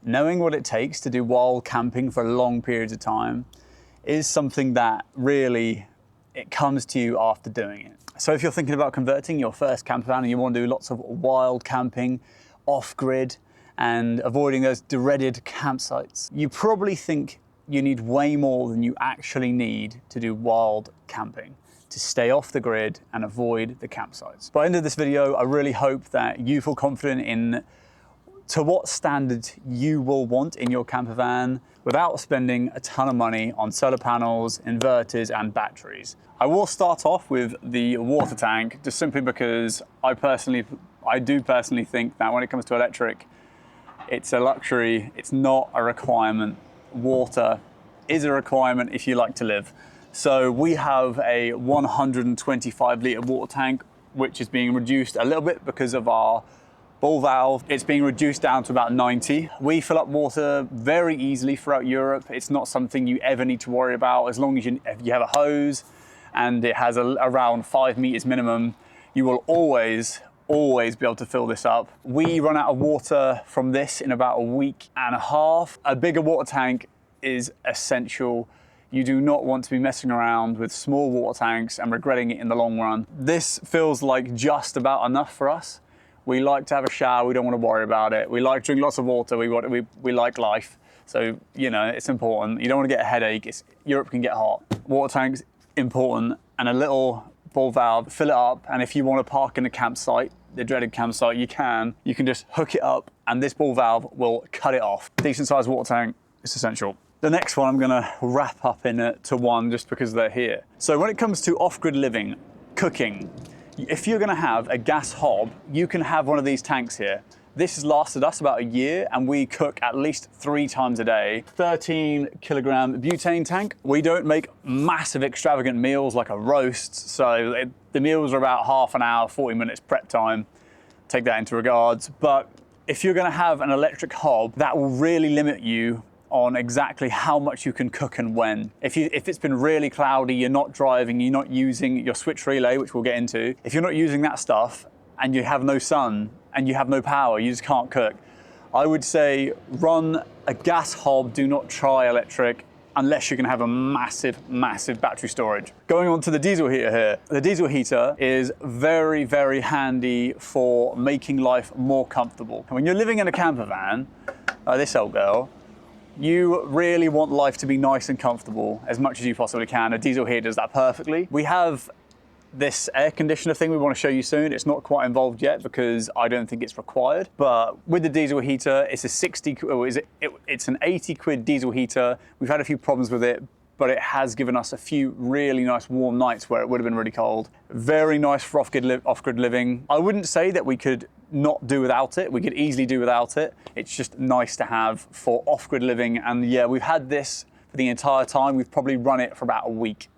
Knowing what it takes to do wild camping for long periods of time is something that really, it comes to you after doing it. So if you're thinking about converting your first camper van and you want to do lots of wild camping, off-grid, and avoiding those dreaded campsites, you probably think you need way more than you actually need to do wild camping, to stay off the grid and avoid the campsites. By the end of this video, I really hope that you feel confident in to what standard you will want in your camper van without spending a ton of money on solar panels, inverters, and batteries. I will start off with the water tank, just simply because I do personally think that when it comes to electric, it's a luxury, it's not a requirement. Water is a requirement if you like to live. So we have a 125 litre water tank, which is being reduced a little bit because of our ball valve. It's being reduced down to about 90. We fill up water very easily throughout Europe. It's not something you ever need to worry about. As long as you have a hose and it has around 5 meters minimum, you will always be able to fill this up. We run out of water from this in about a week and a half. A bigger water tank is essential. You do not want to be messing around with small water tanks and regretting it in the long run. This feels like just about enough for us. We like to have a shower, we don't want to worry about it. We like to drink lots of water, we like life. So, you know, it's important. You don't want to get a headache. Europe can get hot. Water tank's important, and a little ball valve, fill it up, and if you want to park in a campsite, the dreaded campsite, you can just hook it up and this ball valve will cut it off. Decent sized water tank is essential. The next one I'm gonna wrap up into one just because they're here. So when it comes to off-grid living, cooking, if you're gonna have a gas hob, you can have one of these tanks here. This has lasted us about a year and we cook at least 3 times a day. 13 kilogram butane tank. We don't make massive extravagant meals like a roast, so the meals are about half an hour, 40 minutes prep time. Take that into regards. But if you're gonna have an electric hob, that will really limit you on exactly how much you can cook and when. If it's been really cloudy, you're not driving, you're not using your switch relay, which we'll get into. If you're not using that stuff and you have no sun and you have no power, you just can't cook. I would say run a gas hob, do not try electric unless you're gonna have a massive, massive battery storage. Going on to the diesel heater here. The diesel heater is very, very handy for making life more comfortable. When you're living in a camper van, like this old girl, you really want life to be nice and comfortable as much as you possibly can. A diesel heater does that perfectly. We have this air conditioner thing we want to show you soon. It's not quite involved yet because I don't think it's required. But with the diesel heater, it's it's an 80 quid diesel heater. We've had a few problems with it, but it has given us a few really nice warm nights where it would have been really cold. Very nice for off-grid living. I wouldn't say that we could not do without it. We could easily do without it. It's just nice to have for off-grid living. And yeah, we've had this for the entire time. We've probably run it for about a week.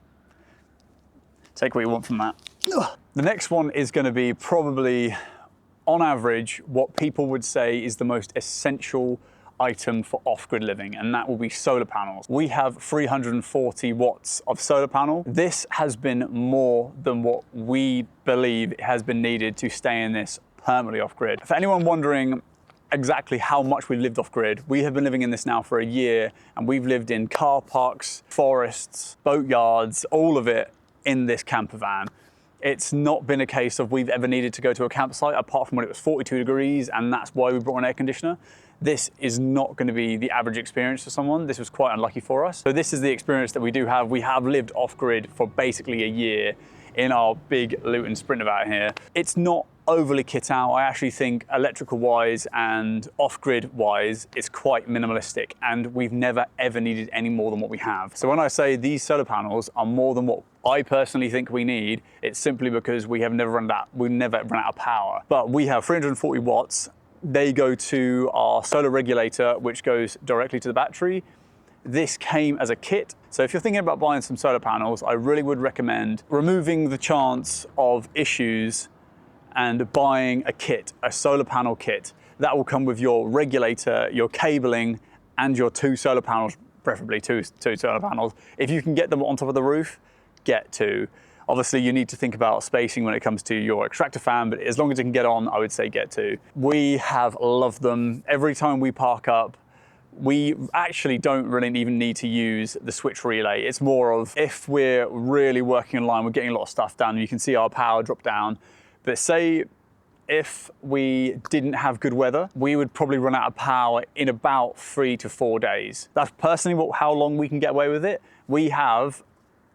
Take what you want from that. The next one is going to be probably, on average, what people would say is the most essential item for off-grid living, and that will be solar panels. We have 340 watts of solar panel. This has been more than what we believe has been needed to stay in this permanently off-grid. For anyone wondering exactly how much we've lived off-grid, we have been living in this now for a year, and we've lived in car parks, forests, boatyards, all of it in this camper van. It's not been a case of we've ever needed to go to a campsite apart from when it was 42 degrees, and that's why we brought an air conditioner. This is not going to be the average experience for someone. This was quite unlucky for us. So this is the experience that we do have. We have lived off-grid for basically a year in our big Luton Sprinter van here. It's not overly kit out. I actually think electrical wise and off-grid wise, it's quite minimalistic, and we've never ever needed any more than what we have. So when I say these solar panels are more than what I personally think we need, it's simply because we never run out of power. But we have 340 watts. They go to our solar regulator, which goes directly to the battery. This came as a kit. So if you're thinking about buying some solar panels, I really would recommend removing the chance of issues and buying a kit, a solar panel kit. That will come with your regulator, your cabling, and your 2 solar panels, preferably two solar panels. If you can get them on top of the roof, get 2. Obviously, you need to think about spacing when it comes to your extractor fan, but as long as it can get on, I would say get to. We have loved them. Every time we park up, we actually don't really even need to use the switch relay. It's more of if we're really working in line, we're getting a lot of stuff done, you can see our power drop down. But say if we didn't have good weather, we would probably run out of power in about 3 to 4 days. That's personally how long we can get away with it. We have,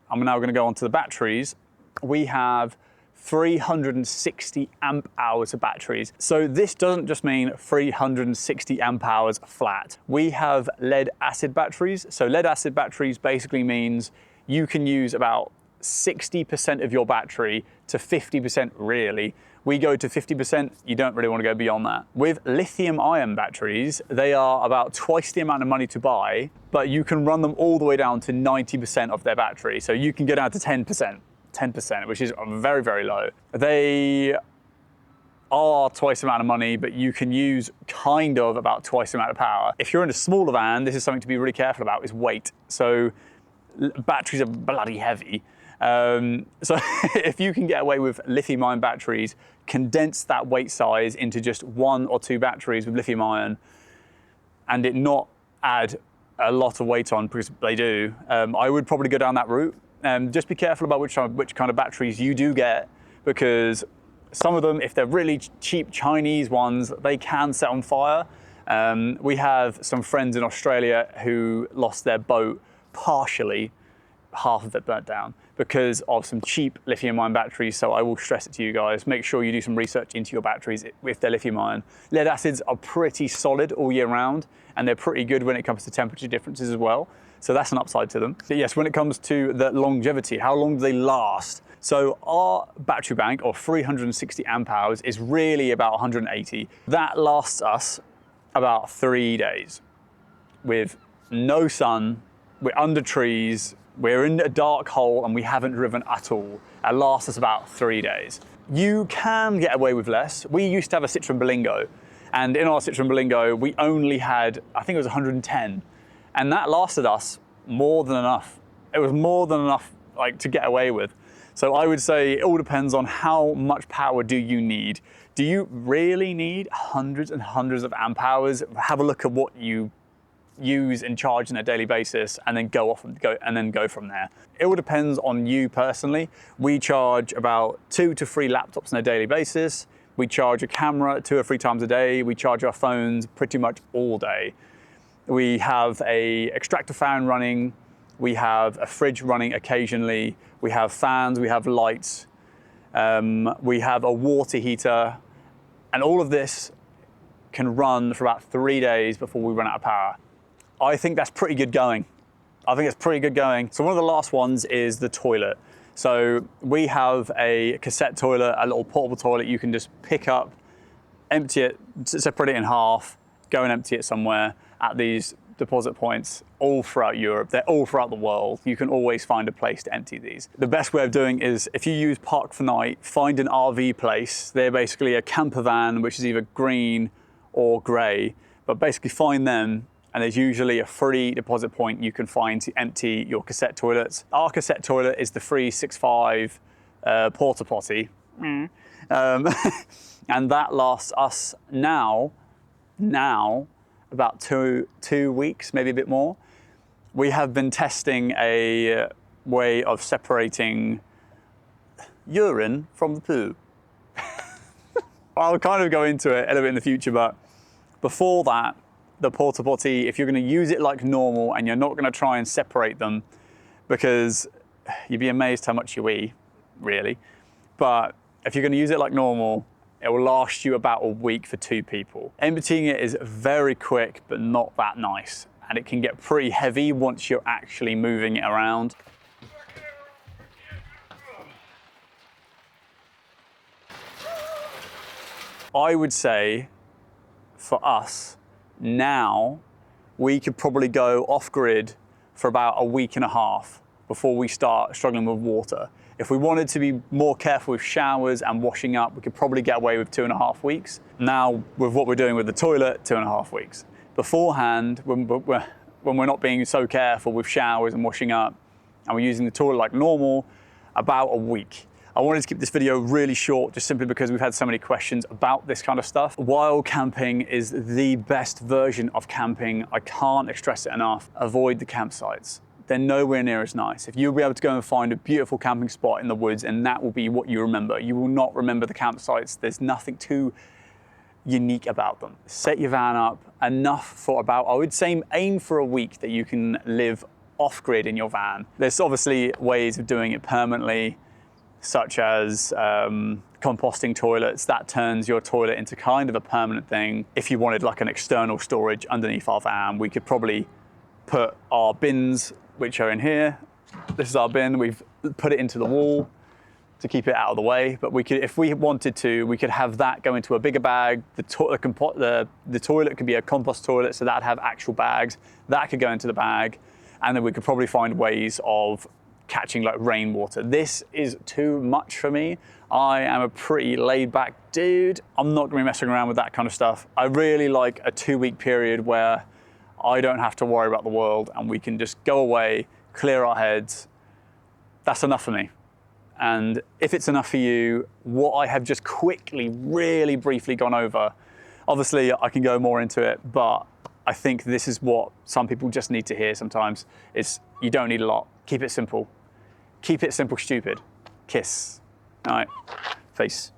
I'm now going to go on to the batteries, we have 360 amp hours of batteries. So this doesn't just mean 360 amp hours flat. We have lead acid batteries. So lead acid batteries basically means you can use about 60% of your battery to 50% really. We go to 50%, you don't really want to go beyond that. With lithium ion batteries, they are about twice the amount of money to buy, but you can run them all the way down to 90% of their battery. So you can go down to 10%, which is very, very low. They are twice the amount of money, but you can use kind of about twice the amount of power. If you're in a smaller van, this is something to be really careful about, is weight. So batteries are bloody heavy. So if you can get away with lithium ion batteries, condense that weight size into just 1 or 2 batteries with lithium ion and it not add a lot of weight on, because they do, I would probably go down that route. Just be careful about which kind of batteries you do get, because some of them, if they're really cheap Chinese ones, they can set on fire. We have some friends in Australia who lost their boat partially, half of it burnt down because of some cheap lithium ion batteries. So I will stress it to you guys, make sure you do some research into your batteries if they're lithium ion. Lead acids are pretty solid all year round, and they're pretty good when it comes to temperature differences as well. So that's an upside to them. But yes, when it comes to the longevity, how long do they last? So our battery bank of 360 amp hours is really about 180. That lasts us about 3 days with no sun, we're under trees, we're in a dark hole and we haven't driven at all. It lasts us about 3 days. You can get away with less. We used to have a Citroen Berlingo, and in our Citroen Berlingo, we only had, I think it was 110. And that lasted us more than enough. It was more than enough to get away with. So I would say it all depends on how much power do you need. Do you really need hundreds and hundreds of amp hours? Have a look at what you use and charge on a daily basis, and then go from there. It all depends on you personally. We charge about 2 to 3 laptops on a daily basis. We charge a camera 2 or 3 times a day. We charge our phones pretty much all day. We have a extractor fan running. We have a fridge running occasionally. We have fans, we have lights. We have a water heater, and all of this can run for about 3 days before we run out of power. I think that's pretty good going. I think it's pretty good going. So one of the last ones is the toilet. So we have a cassette toilet, a little portable toilet you can just pick up, empty it, separate it in half, go and empty it somewhere at these deposit points all throughout Europe. They're all throughout the world. You can always find a place to empty these. The best way of doing is, if you use Park4Night, find an RV place. They're basically a camper van, which is either green or grey, but basically find them, and there's usually a free deposit point you can find to empty your cassette toilets. Our cassette toilet is the 365 porta potty. And that lasts us now about two weeks, maybe a bit more. We have been testing a way of separating urine from the poo. I'll kind of go into it a little bit in the future, but before that, the porta potty, if you're going to use it like normal and you're not going to try and separate them, because you'd be amazed how much you eat, really. But if you're going to use it like normal, it will last you about a week for 2 people. Emptying it is very quick, but not that nice. And it can get pretty heavy once you're actually moving it around. I would say, for us, now, we could probably go off-grid for about a week and a half before we start struggling with water. If we wanted to be more careful with showers and washing up, we could probably get away with 2.5 weeks. Now, with what we're doing with the toilet, 2.5 weeks. Beforehand, when we're not being so careful with showers and washing up, and we're using the toilet like normal, about a week. I wanted to keep this video really short just simply because we've had so many questions about this kind of stuff. Wild camping is the best version of camping. I can't stress it enough. Avoid the campsites. They're nowhere near as nice. If you'll be able to go and find a beautiful camping spot in the woods and that will be what you remember, you will not remember the campsites. There's nothing too unique about them. Set your van up enough for about, I would say, aim for a week that you can live off-grid in your van. There's obviously ways of doing it permanently, such as composting toilets. That turns your toilet into kind of a permanent thing. If you wanted like an external storage underneath our van, we could probably put our bins, which are in here. This is our bin. We've put it into the wall to keep it out of the way. But we could, if we wanted to, we could have that go into a bigger bag. The toilet could be a compost toilet, so that'd have actual bags. That could go into the bag. And then we could probably find ways of catching like rainwater. This is too much for me. I am a pretty laid back dude. I'm not gonna be messing around with that kind of stuff. I really like a 2-week period where I don't have to worry about the world and we can just go away, clear our heads. That's enough for me. And if it's enough for you, what I have just quickly, really briefly gone over, obviously I can go more into it, but I think this is what some people just need to hear sometimes. Is you don't need a lot. Keep it simple. Keep it simple, stupid. Kiss. All right, face.